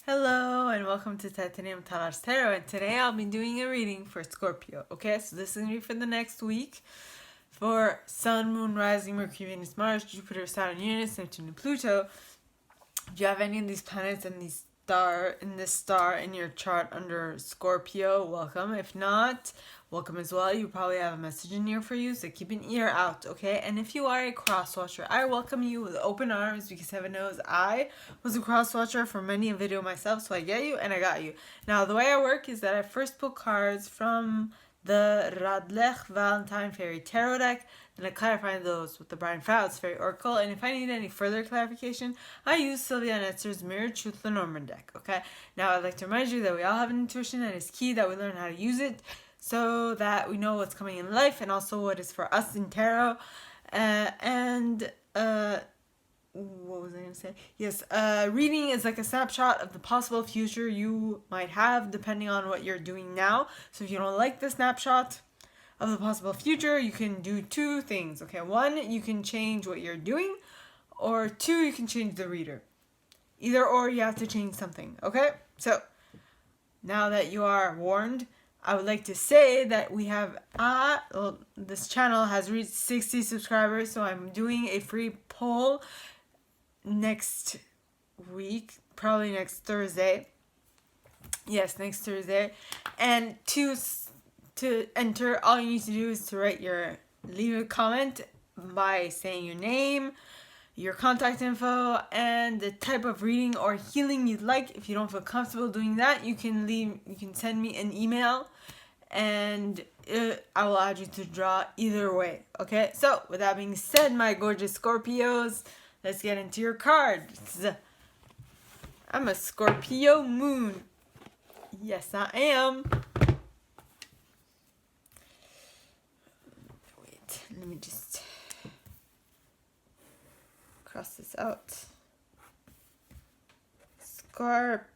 Hello and welcome to Titanium Talar's Tarot, and today I'll be doing a reading for Scorpio. Okay, so this is going to be for the next week for Sun, Moon, Rising, Mercury, Venus, Mars, Jupiter, Saturn, Uranus, Neptune, and Pluto. Do you have any of these planets and this star in your chart under Scorpio? Welcome. If not, welcome as well. You probably have a message in here for you, so keep an ear out, okay? And if you are a cross watcher, I welcome you with open arms because heaven knows I was a cross watcher for many a video myself, so I get you and I got you. Now, the way I work is that I first pull cards from the Radlech Valentine Fairy Tarot deck, then I clarify those with the Brian Fowles Fairy Oracle, and if I need any further clarification, I use Sylvia Netzer's Mirror Truth Lenormand deck, okay? Now, I'd like to remind you that we all have an intuition and it's key that we learn how to use it so that we know what's coming in life and also what is for us in tarot. What was I going to say? Yes, reading is like a snapshot of the possible future you might have depending on what you're doing now. So if you don't like the snapshot of the possible future, you can do two things, okay? One, you can change what you're doing, or two, you can change the reader. Either or, you have to change something, okay? So, now that you are warned, I would like to say that we have, this channel has reached 60 subscribers, so I'm doing a free poll next week, probably next Thursday. Yes, next Thursday. And to enter, all you need to do is to leave a comment by saying your name, your contact info, and the type of reading or healing you'd like. If you don't feel comfortable doing that, you can send me an email and I will add you to draw either way. Okay, so with that being said, my gorgeous Scorpios, let's get into your cards. I'm a Scorpio moon. Yes, I am. Wait, let me just cross this out. Scorpio.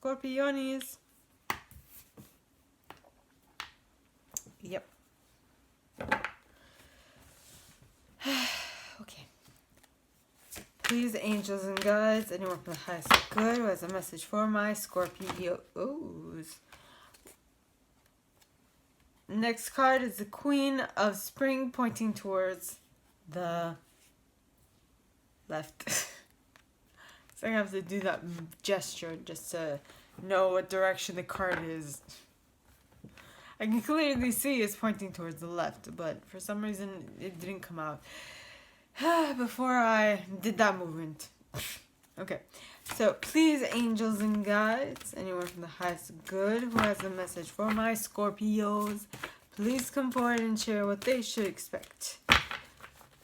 Scorpionis. Yep. Okay. Please, angels and guides, anyone from the highest good who has a message for my Scorpios. Next card is the Queen of Spring pointing towards the left. So I have to do that gesture just to know what direction the card is. I can clearly see it's pointing towards the left, but for some reason it didn't come out before I did that movement. Okay, so please, angels and guides, anyone from the highest good who has a message for my Scorpios, please come forward and share what they should expect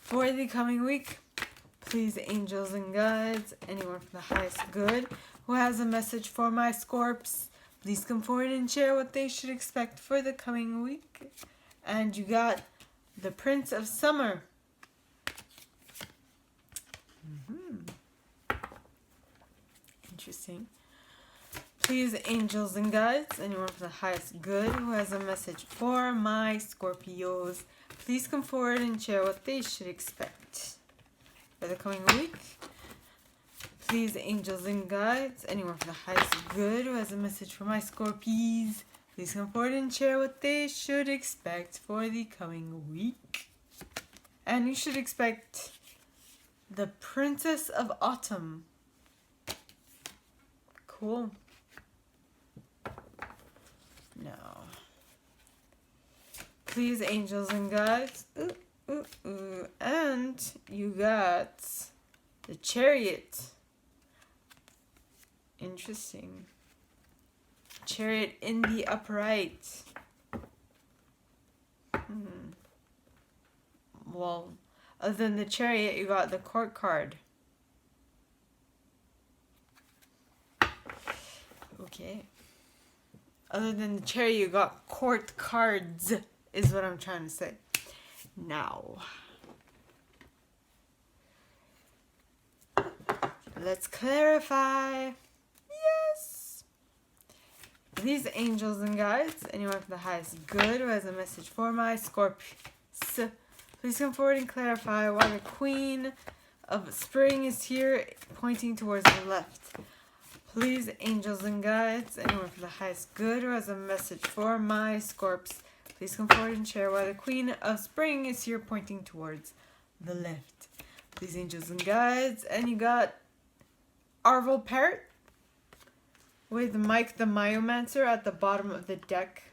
for the coming week. Please, angels and guides, anyone from the highest good who has a message for my Scorps, please come forward and share what they should expect for the coming week. And you got the Prince of Summer. Interesting. Please, angels and guides, anyone from the highest good who has a message for my Scorpios, please come forward and share what they should expect for the coming week. Please, angels and guides, anyone from the highest good who has a message for my Scorpies, please come forward and share what they should expect for the coming week. And you should expect the Princess of Autumn. Cool. Now, please, angels and guides, and you got the Chariot. Interesting. Chariot in the upright. Well, other than the Chariot, you got the Court card. Okay. Other than the Chariot, you got Court cards, is what I'm trying to say. Now, let's clarify. Yes. These angels and guides, anyone from the highest good who has a message for my Scorpios, Please come forward and clarify why the Queen of Spring is here, pointing towards the left. Please, angels and guides, anyone for the highest good who has a message for my Scorps, please come forward and share why the Queen of Spring is here, pointing towards the left. Please, angels and guides, and you got Arvel Parrot with Mike the Myomancer at the bottom of the deck.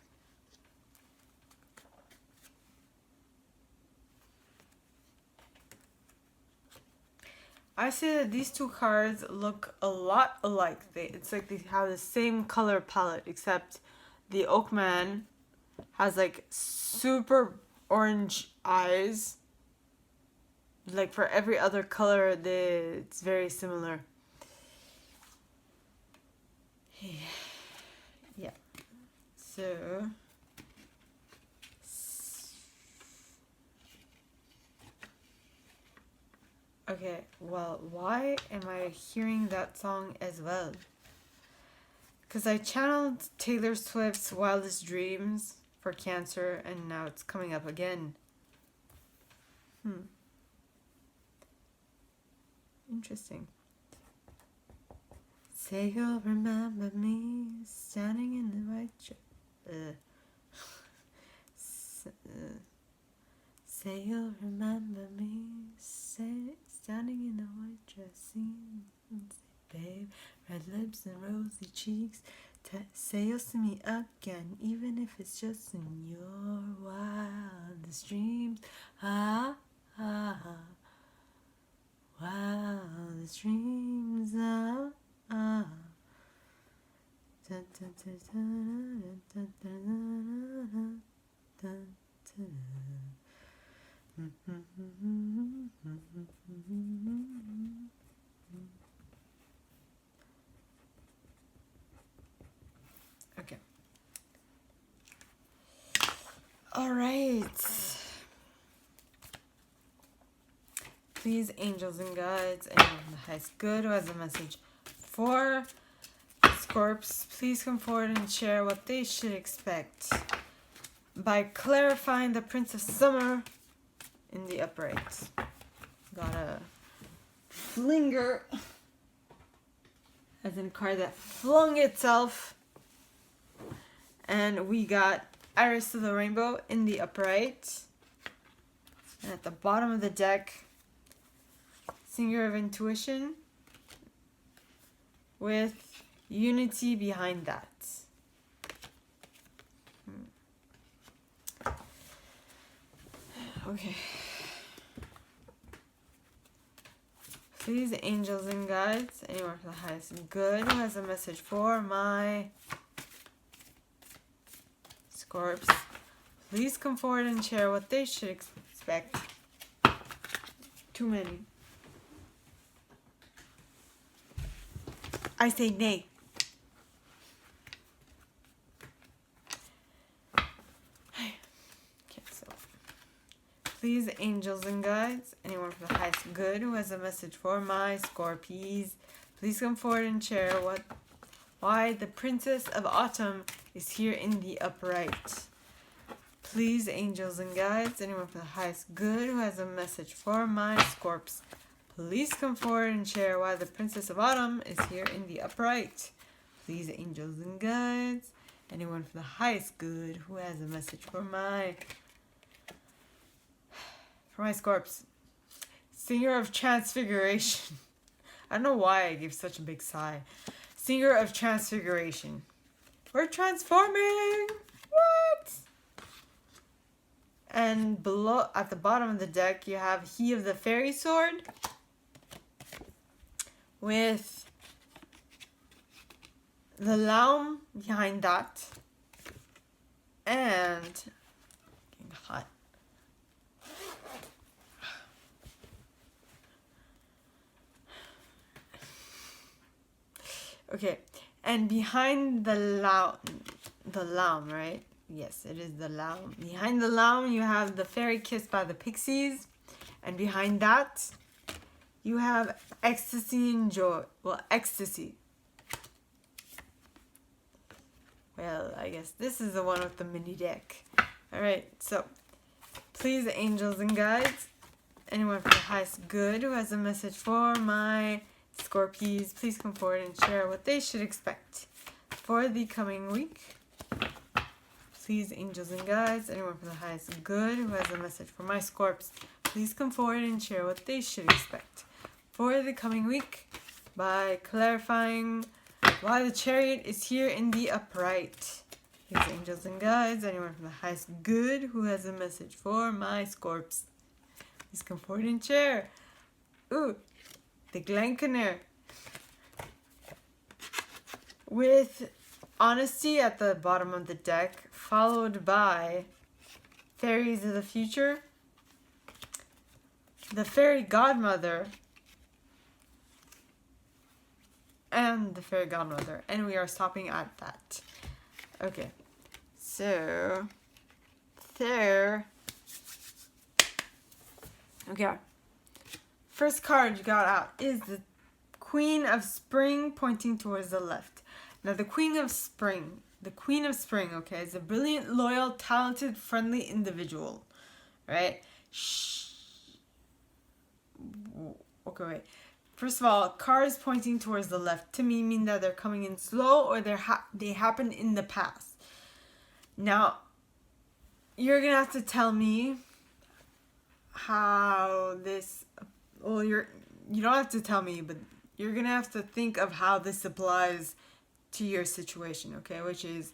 I say that these two cards look a lot alike. It's like they have the same color palette, except the Oakman has like super orange eyes. Like for every other color, it's very similar. Yeah. So okay, well, why am I hearing that song as well? Because I channeled Taylor Swift's Wildest Dreams for Cancer, and now it's coming up again. Interesting. Say you'll remember me standing in the white dress. Say you'll remember me standing in the white dress scene. Say, babe, red lips and rosy cheeks. Say you'll see me again, even if it's just in your wildest dreams. Wildest dreams. Okay. All right. Please, angels and guides, anyone from the highest good who has a message for Scorps, please come forward and share what they should expect by clarifying the Prince of Summer in the upright. Got a flinger, as in a card that flung itself. And we got Iris of the Rainbow in the upright. And at the bottom of the deck, Singer of Intuition with Unity behind that. Okay. Please, angels and guides, anyone for the highest good who has a message for my Scorps, please come forward and share what they should expect. Too many. I say nay. Okay, so please, angels and guides, anyone for the highest good who has a message for my Scorpies, please come forward and share why the Princess of Autumn is here in the upright. Please, angels and guides, anyone for the highest good who has a message for my Scorps, please come forward and share why the Princess of Autumn is here in the upright. Please, angels and guides, anyone for the highest good who has a message for my Scorps. Singer of Transfiguration. I don't know why I gave such a big sigh. Singer of Transfiguration. We're transforming! What? And below, at the bottom of the deck, you have He of the Fairy Sword with the Laum behind that. And getting hot. Okay, and behind the Laum, right? Yes, it is the Laum. Behind the Laum, you have the Fairy Kiss by the Pixies. And behind that, you have Ecstasy and Joy. Well, Ecstasy. Well, I guess this is the one with the mini deck. Alright, so Please, angels and guides, anyone from the highest good who has a message for my Scorpies, please come forward and share what they should expect for the coming week. Please, angels and guides, anyone from the highest good who has a message for my Scorps, please come forward and share what they should expect for the coming week by clarifying why the Chariot is here in the upright. Please, angels and guides, anyone from the highest good who has a message for my Scorps, please come forward and share. Ooh, the Glenconner. With Honesty at the bottom of the deck, followed by Fairies of the Future, the Fairy Godmother, and the Fairy Godmother. And we are stopping at that. Okay, so there. Okay, first card you got out is the Queen of Spring pointing towards the left. Now the Queen of Spring, okay, is a brilliant, loyal, talented, friendly individual, right? Okay, wait. First of all, cards pointing towards the left to me mean that they're coming in slow or they happened in the past. Now, you're gonna have to tell me how this. Well, you don't have to tell me, but you're gonna have to think of how this applies to your situation, okay? Which is,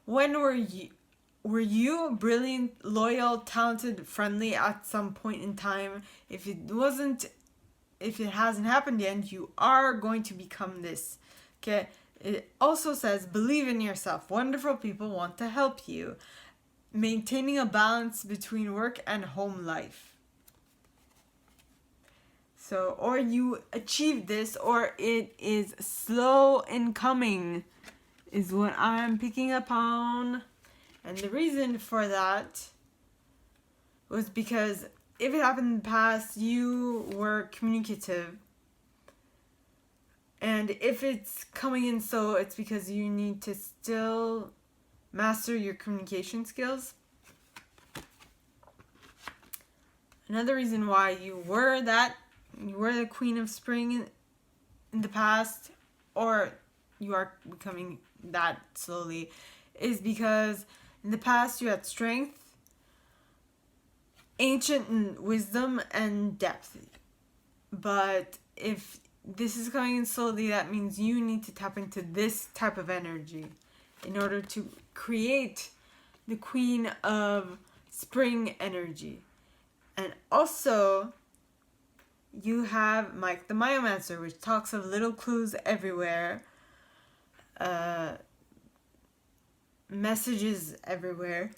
when were you brilliant, loyal, talented, friendly at some point in time? If it hasn't happened yet, you are going to become this, okay? It also says, believe in yourself. Wonderful people want to help you. Maintaining a balance between work and home life. So, or you achieve this, or it is slow in coming, is what I'm picking up on. And the reason for that was because if it happened in the past, you were communicative. And if it's coming in slow, it's because you need to still master your communication skills. Another reason why you were the Queen of Spring in the past, or you are becoming that slowly, is because in the past you had strength, ancient wisdom, and depth. But if this is coming in slowly, that means you need to tap into this type of energy in order to create the Queen of Spring energy. And also, you have Mike the Myomancer, which talks of little clues everywhere, messages everywhere.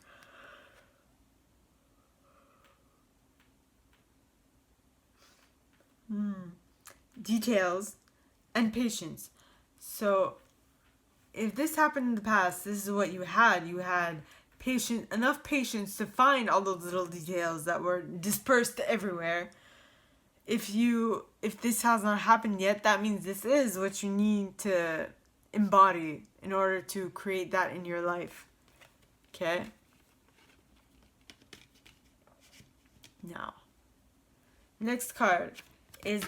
Details and patience. So, if this happened in the past, this is what you had. You had enough patience to find all those little details that were dispersed everywhere. If this has not happened yet, that means this is what you need to embody in order to create that in your life. Okay? Now, next card is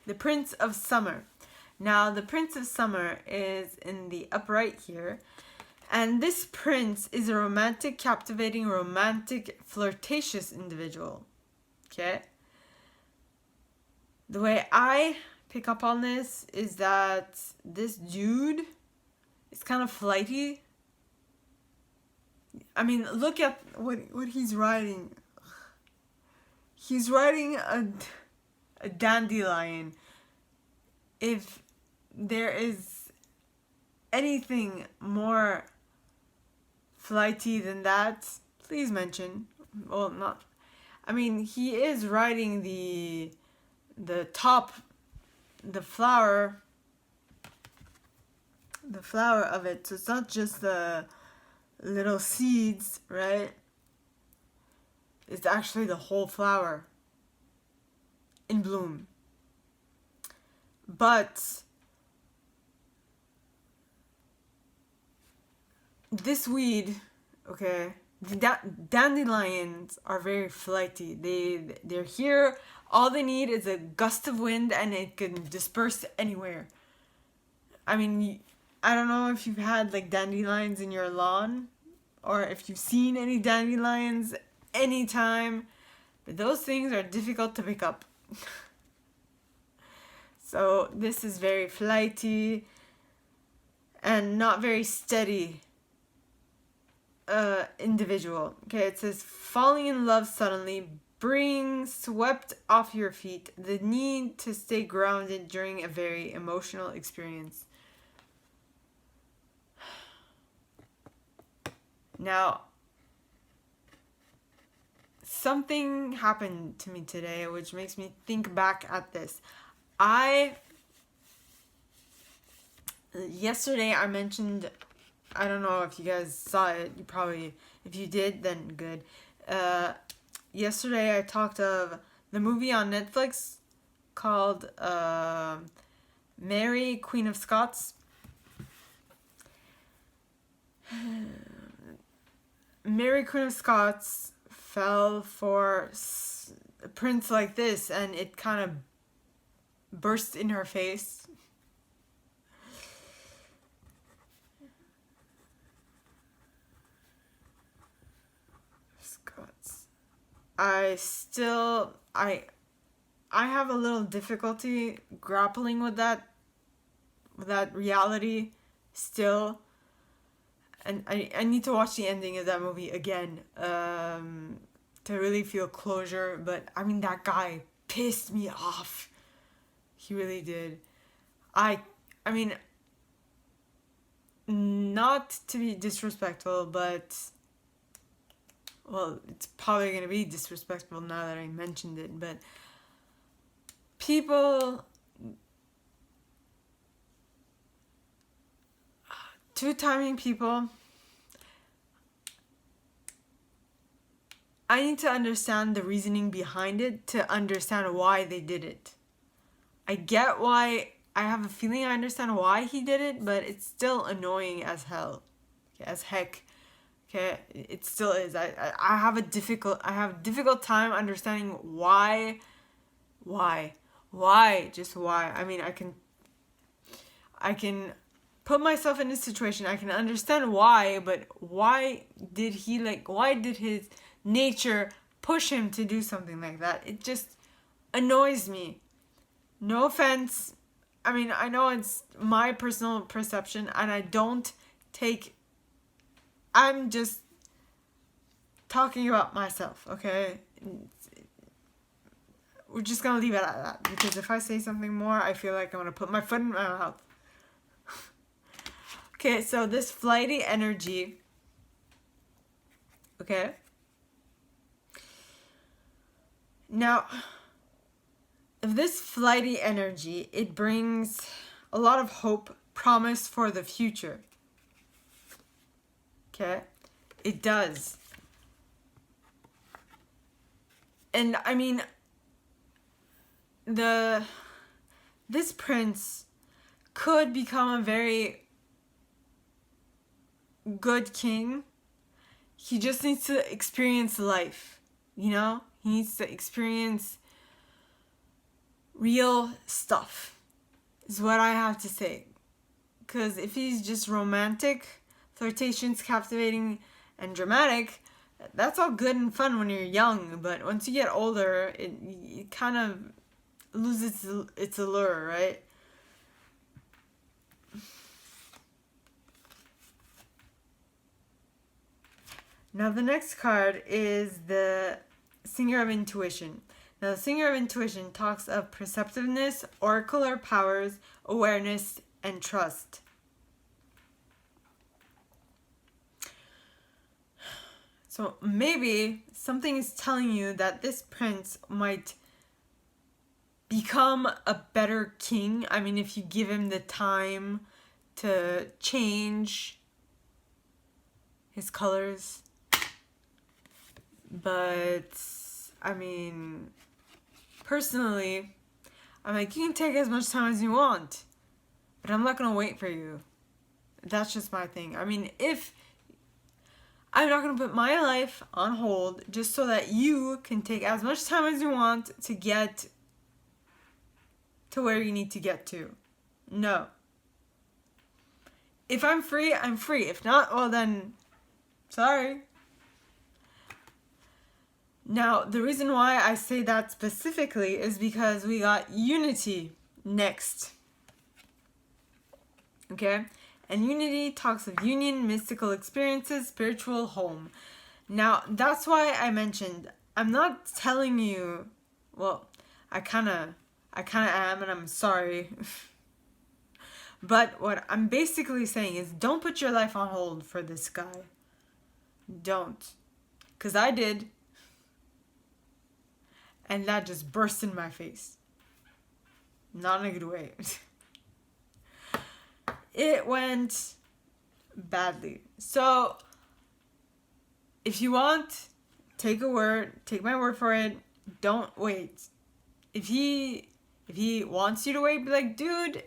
the Prince of Summer. Now, the Prince of Summer is in the upright here. And this prince is a romantic, captivating, romantic, flirtatious individual. Okay? The way I pick up on this is that this dude is kind of flighty. I mean, look at what he's riding. He's riding a dandelion. If there is anything more flighty than that, please mention. Well, not. I mean, he is riding the top, the flower of it. So it's not just the little seeds, right? It's actually the whole flower in bloom. But this weed, okay, dandelions are very flighty. They're here. All they need is a gust of wind and it can disperse anywhere. I mean, I don't know if you've had like dandelions in your lawn or if you've seen any dandelions anytime, but those things are difficult to pick up. So this is very flighty and not very steady individual. Okay, it says falling in love suddenly brings swept off your feet the need to stay grounded during a very emotional experience. Now, something happened to me today which makes me think back at this. Yesterday I mentioned, I don't know if you guys saw it, you probably, if you did, then good. Yesterday I talked of the movie on Netflix called Mary, Queen of Scots. Mary, Queen of Scots fell for a prince like this, and it kind of burst in her face. Scots. I have a little difficulty grappling with that reality still. And I need to watch the ending of that movie again to really feel closure. But I mean, that guy pissed me off. He really did. I mean, not to be disrespectful, but, well, it's probably going to be disrespectful now that I mentioned it, but people, two-timing people, I need to understand the reasoning behind it to understand why they did it. I get why, I have a feeling I understand why he did it, but it's still annoying as hell. Okay, as heck. Okay, it still is. I have a difficult time understanding why, just why. I mean, I can put myself in this situation. I can understand why, but why did his nature push him to do something like that? It just annoys me. No offense. I mean, I know it's my personal perception, and I'm just talking about myself, okay? We're just gonna leave it at that, because if I say something more, I feel like I'm gonna put my foot in my mouth. Okay, so this flighty energy, okay? Now, this flighty energy, it brings a lot of hope, promise for the future. Okay? It does. And I mean, this prince could become a very good king. He just needs to experience life, you know? He needs to experience real stuff, is what I have to say. Because if he's just romantic, flirtatious, captivating, and dramatic, that's all good and fun when you're young, but once you get older, it kind of loses its allure, right? Now the next card is the Singer of Intuition. Now, the Singer of Intuition talks of perceptiveness, oracular powers, awareness, and trust. So maybe something is telling you that this prince might become a better king. I mean, if you give him the time to change his colors. But, I mean, personally, I'm like, you can take as much time as you want, but I'm not gonna wait for you. That's just my thing. I mean, I'm not going to put my life on hold just so that you can take as much time as you want to get to where you need to get to. No. If I'm free, I'm free. If not, well then, sorry. Now, the reason why I say that specifically is because we got unity next. Okay? And unity talks of union, mystical experiences, spiritual home. Now, that's why I mentioned, I'm not telling you, well, I kind of am, and I'm sorry. But what I'm basically saying is don't put your life on hold for this guy. Don't. Because I did. And that just burst in my face. Not in a good way. It went badly. So, if you want, take my word for it. Don't wait. If he wants you to wait, be like, dude,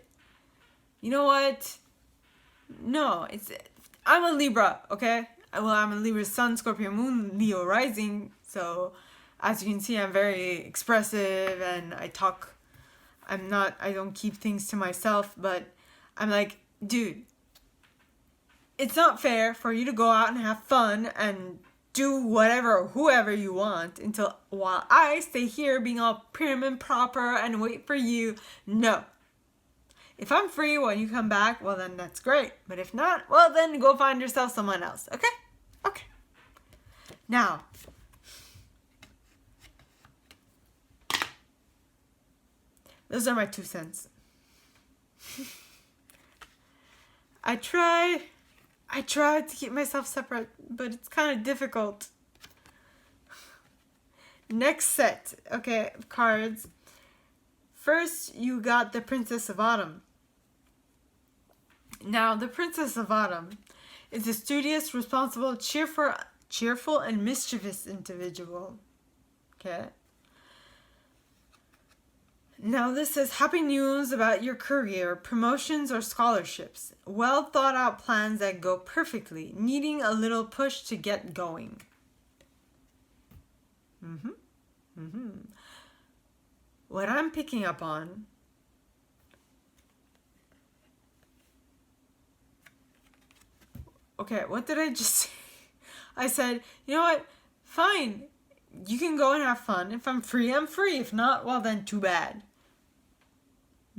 you know what? No, I'm a Libra, okay? Well, I'm a Libra sun, Scorpio moon, Leo rising. So, as you can see, I'm very expressive and I don't keep things to myself, but I'm like, dude, it's not fair for you to go out and have fun and do whatever or whoever you want while I stay here being all prim and proper and wait for you. No. If I'm free when you come back, well then that's great. But if not, well then go find yourself someone else. Okay? Okay. Now, those are my 2 cents. I try to keep myself separate, but it's kind of difficult. Next set, okay, of cards. First, you got the Princess of Autumn. Now, the Princess of Autumn is a studious, responsible, cheerful, and mischievous individual. Okay? Now this says happy news about your career, promotions, or scholarships. Well thought out plans that go perfectly, needing a little push to get going. What I'm picking up on okay, what did I just say? I said, you know what? Fine. You can go and have fun. If I'm free, I'm free. If not, well then too bad.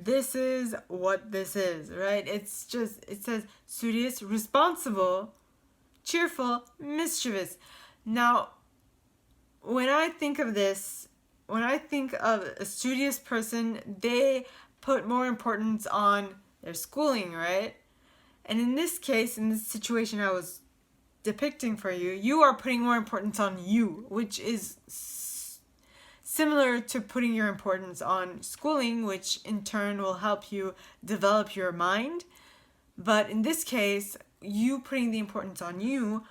This is what this is, right? It says studious, responsible, cheerful, mischievous. Now, when I think of a studious person, they put more importance on their schooling, right? And in this case, in this situation I was depicting for you, you are putting more importance on you, which is similar to putting your importance on schooling, which in turn will help you develop your mind. But in this case, you putting the importance on you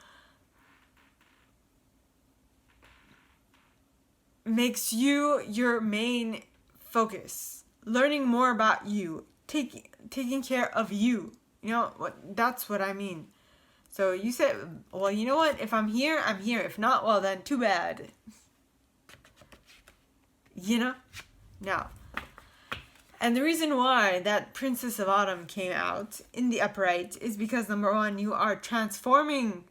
makes you your main focus. Learning more about you, taking care of you. You know what? That's what I mean. So you said, well, you know what? If I'm here, I'm here. If not, well, then too bad. You know? Now, and the reason why that Princess of Autumn came out in the upright is because, number one, you are transforming.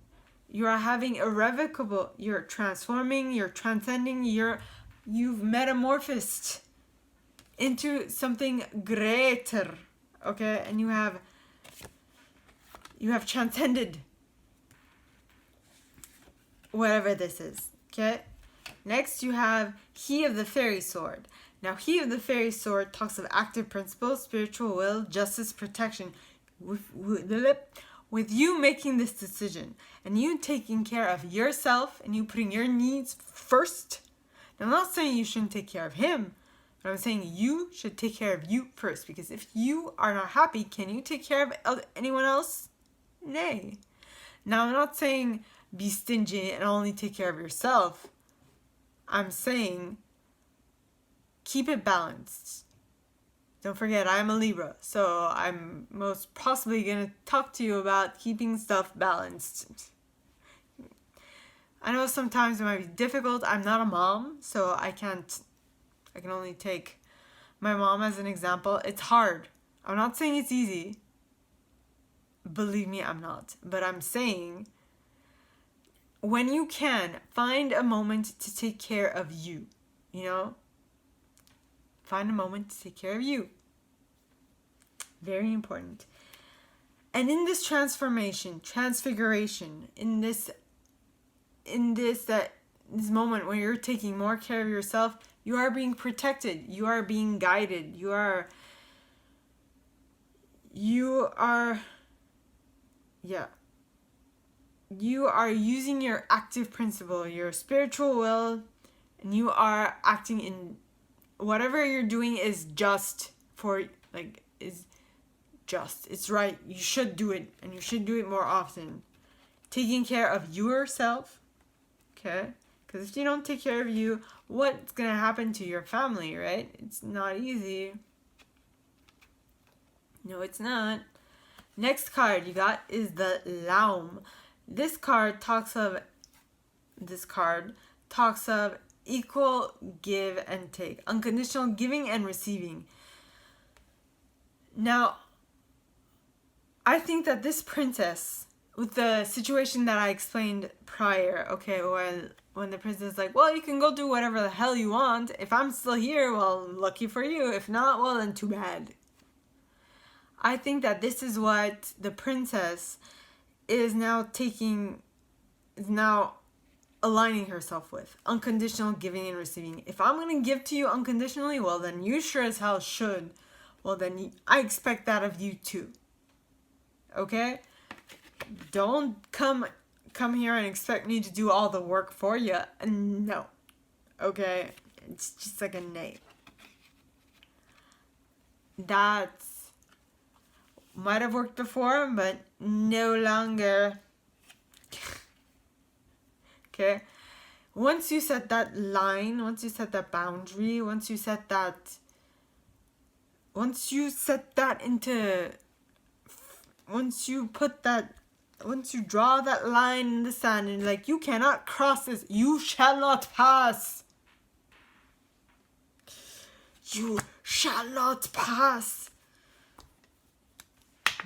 You are having irrevocable. You're transforming. You're transcending. You've metamorphosed into something greater. Okay? And you have transcended whatever this is. Okay? Next, you have He of the Fairy Sword. Now, He of the Fairy Sword talks of active principles, spiritual will, justice, protection. With you making this decision and you taking care of yourself and you putting your needs first. Now, I'm not saying you shouldn't take care of him, but I'm saying you should take care of you first. Because if you are not happy, can you take care of anyone else? Nay. Now, I'm not saying be stingy and only take care of yourself. I'm saying keep it balanced. Don't forget, I'm a Libra, so I'm most possibly going to talk to you about keeping stuff balanced. I know sometimes it might be difficult. I'm not a mom, so I can only take my mom as an example. It's hard. I'm not saying it's easy. Believe me, I'm not. But I'm saying, when you can, find a moment to take care of you. You know? Find a moment to take care of you. Very important. And in this transfiguration, in this moment when you're taking more care of yourself, you are being protected. You are being guided. You are using your active principle, your spiritual will, and you are acting in whatever you're doing is just for, like, is just. It's right. You should do it, and you should do it more often. Taking care of yourself, okay? Because if you don't take care of you, what's going to happen to your family, right? It's not easy. No, it's not. Next card you got is the Laum. This card talks of equal give and take, unconditional giving and receiving. Now, I think that this princess, with the situation that I explained prior, okay, when the princess is like, well, you can go do whatever the hell you want. If I'm still here, well, lucky for you. If not, well, then too bad. I think that this is what the princess is now aligning herself with. Unconditional giving and receiving. If I'm going to give to you unconditionally, well, then you sure as hell should. Well, then I expect that of you too. Okay? Don't come here and expect me to do all the work for you. No. Okay? It's just like a nay. That's might have worked before, but no longer. Okay? Once you set that line, once you set that boundary, once you draw that line in the sand and like, you cannot cross this, you shall not pass. You shall not pass.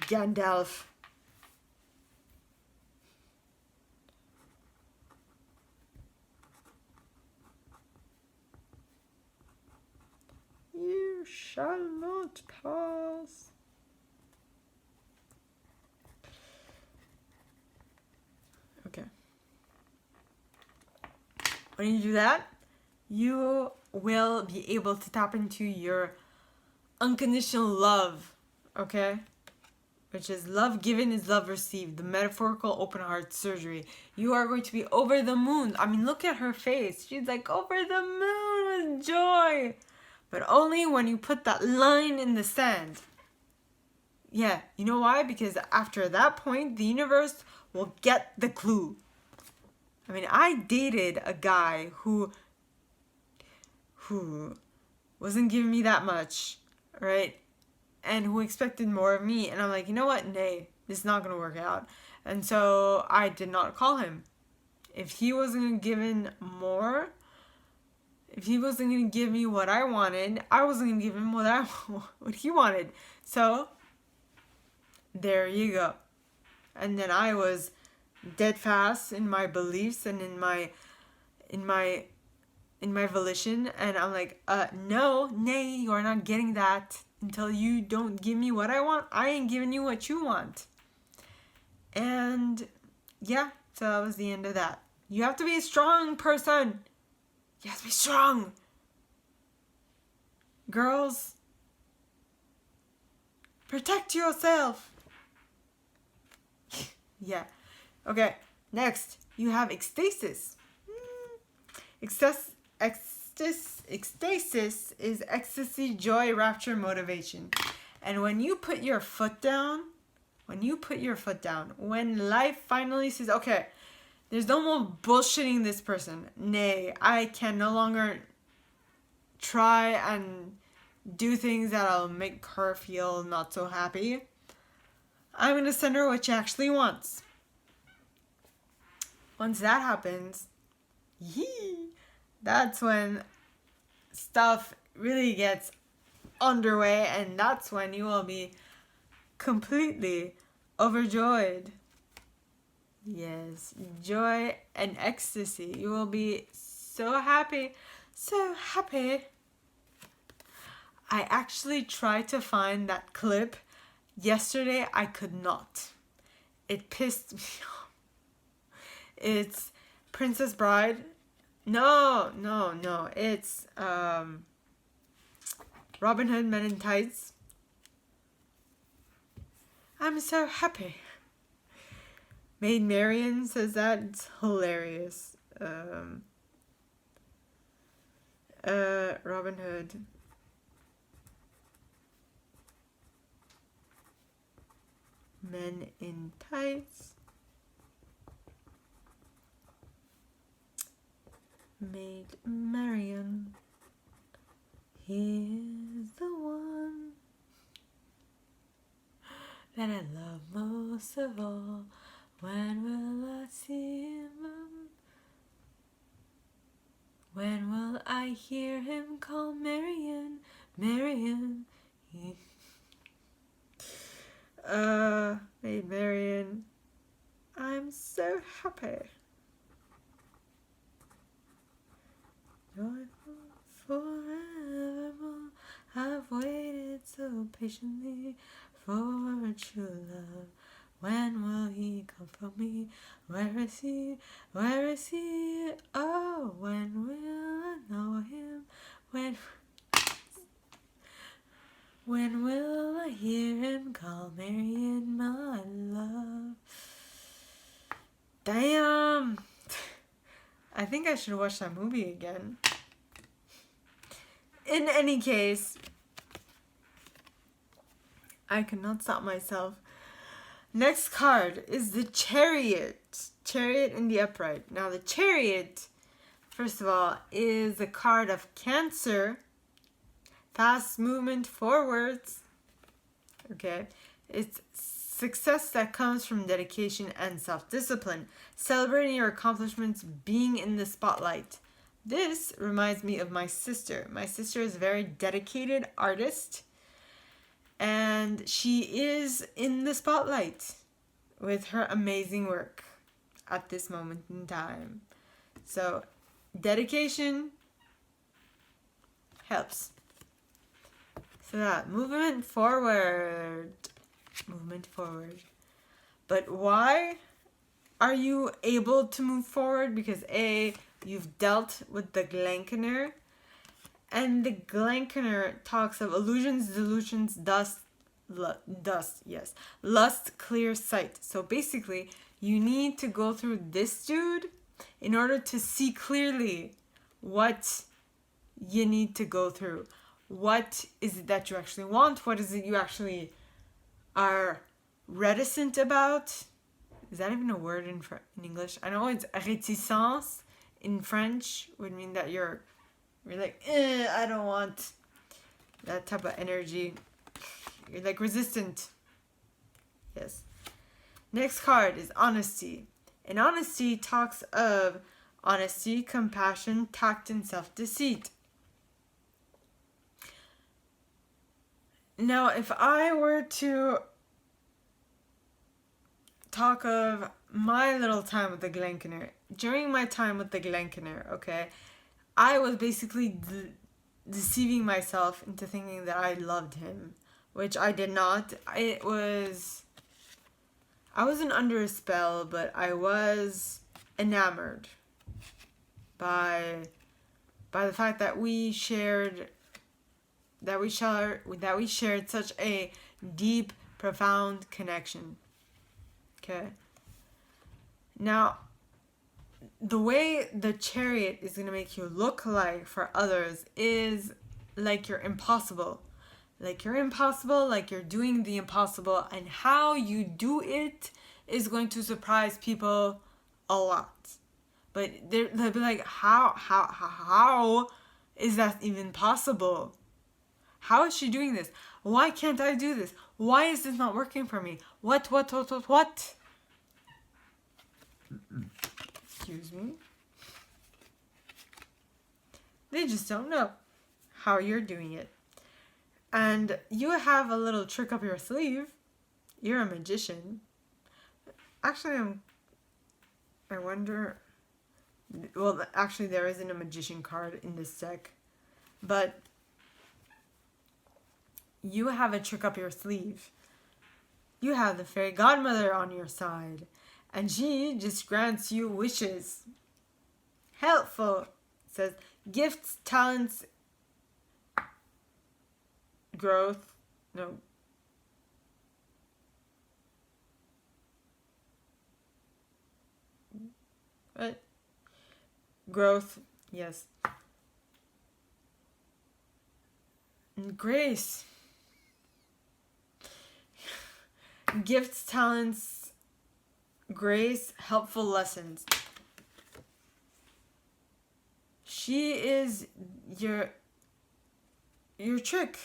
Gandalf. You shall not pass. Okay. When you do that, you will be able to tap into your unconditional love, okay? Which is love given is love received, the metaphorical open heart surgery. You are going to be over the moon. I mean, look at her face. She's like over the moon with joy. But only when you put that line in the sand. Yeah, you know why? Because after that point, the universe will get the clue. I mean, I dated a guy who wasn't giving me that much, right? And who expected more of me. And I'm like, you know what? Nay, this is not going to work out. And so I did not call him. If he wasn't given more, if he wasn't going to give me what I wanted, I wasn't going to give him what he wanted. So there you go. And then I was dead fast in my beliefs and in my volition. And I'm like, no, nay, you are not getting that. Until you don't give me what I want, I ain't giving you what you want. And yeah, so that was the end of that. You have to be a strong person. You have to be strong. Girls, protect yourself. Yeah. Okay, next, you have ecstasis. Ecstasis is ecstasy, joy, rapture, motivation. And when you put your foot down, when life finally says, okay, there's no more bullshitting this person. Nay, I can no longer try and do things that'll make her feel not so happy. I'm going to send her what she actually wants. once that happens, that's when stuff really gets underway, and that's when you will be completely overjoyed. Yes, joy and ecstasy. You will be so happy, so happy. I actually tried to find that clip yesterday. I could not. It pissed me off. It's Princess Bride. No. It's Robin Hood Men in Tights. I'm so happy. Maid Marian says that. It's hilarious. Robin Hood. Men in Tights. Maid Marian. He's the one that I love most of all. When will I see him? When will I hear him call Marian? Marian. Maid Marian. I'm so happy. Joyful forevermore. I've waited so patiently for a true love. When will he come for me? Where is he? Where is he? Oh, when will I know him? When will I hear him call Marian my love? Damn! I think I should watch that movie again. In any case, I cannot stop myself. Next card is the Chariot. Chariot in the upright. Now the Chariot, first of all, is a card of Cancer. Fast movement forwards. Okay. It's success that comes from dedication and self-discipline. Celebrating your accomplishments, being in the spotlight. This reminds me of my sister. My sister is a very dedicated artist. And she is in the spotlight with her amazing work at this moment in time. So, dedication helps. So that, movement forward. Movement forward. But why are you able to move forward? Because A, you've dealt with the Glenkener. And the Glenkener talks of illusions, delusions, lust, clear sight. So basically, you need to go through this dude in order to see clearly what you need to go through. What is it that you actually want? What is it you actually are reticent about? Is that even a word in English? I know it's réticence in French would mean that you're like, I don't want that type of energy. You're like resistant. Yes. Next card is Honesty. And Honesty talks of honesty, compassion, tact, and self-deceit. Now, if I were to talk of my little time with the Glenkener, during my time with the Glenkener, okay, I was basically deceiving myself into thinking that I loved him, which I did not. I wasn't under a spell, but I was enamored by the fact that we shared such a deep, profound connection. Okay. Now, the way the Chariot is going to make you look like for others is like you're impossible. Like you're impossible, like you're doing the impossible, and how you do it is going to surprise people a lot. But they'll be like, how is that even possible? How is she doing this? Why can't I do this? Why is this not working for me? What? excuse me. They just don't know how you're doing it. And you have a little trick up your sleeve. You're a magician. Actually, I wonder... Well, actually, there isn't a magician card in this deck. But you have a trick up your sleeve. You have the fairy godmother on your side. And she just grants you wishes. Helpful. It says, gifts, talents, growth. No. What? Growth. Yes. And grace. Gifts, talents, grace, helpful lessons. She is your trick.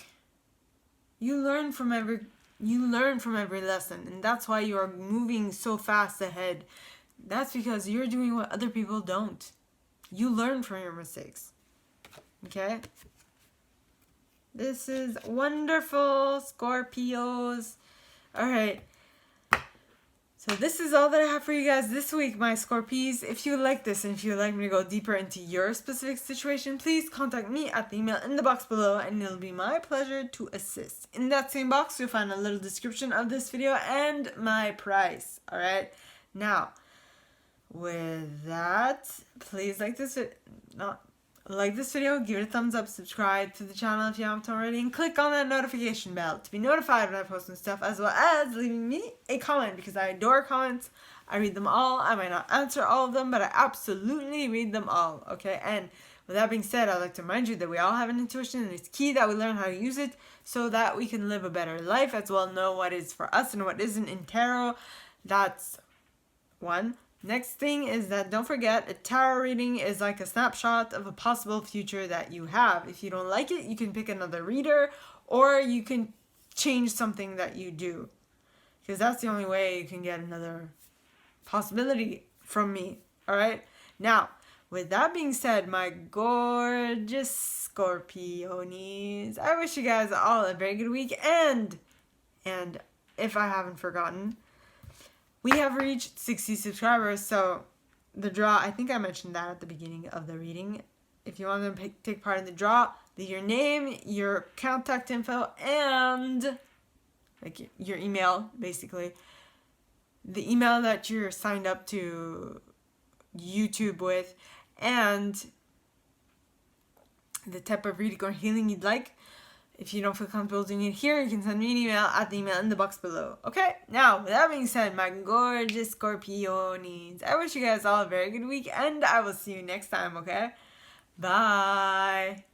You learn from every lesson, and that's why you are moving so fast ahead. That's because you're doing what other people don't. You learn from your mistakes. Okay? This is wonderful, Scorpios. Alright. So this is all that I have for you guys this week, my Scorpies. If you like this and if you would like me to go deeper into your specific situation, please contact me at the email in the box below, and it'll be my pleasure to assist. In that same box, you'll find a little description of this video and my price. Alright? Now, with that, please like this video, give it a thumbs up, subscribe to the channel if you haven't already, and click on that notification bell to be notified when I post new stuff, as well as leaving me a comment, because I adore comments. I read them all. I might not answer all of them, but I absolutely read them all, okay? And with that being said, I'd like to remind you that we all have an intuition, and it's key that we learn how to use it so that we can live a better life, as well know what is for us and what isn't in tarot. That's one. Next thing is that don't forget, a tarot reading is like a snapshot of a possible future that you have. If you don't like it, you can pick another reader, or you can change something that you do. Because that's the only way you can get another possibility from me. Alright? Now, with that being said, my gorgeous Scorpionies, I wish you guys all a very good week. And if I haven't forgotten, we have reached 60 subscribers, so the draw, I think I mentioned that at the beginning of the reading. If you want to take part in the draw, leave your name, your contact info, and like your email, basically. The email that you're signed up to YouTube with, and the type of reading or healing you'd like. If you don't feel comfortable doing it here, you can send me an email at the email in the box below. Okay? Now, with that being said, my gorgeous Scorpionies, I wish you guys all a very good week, and I will see you next time, okay? Bye!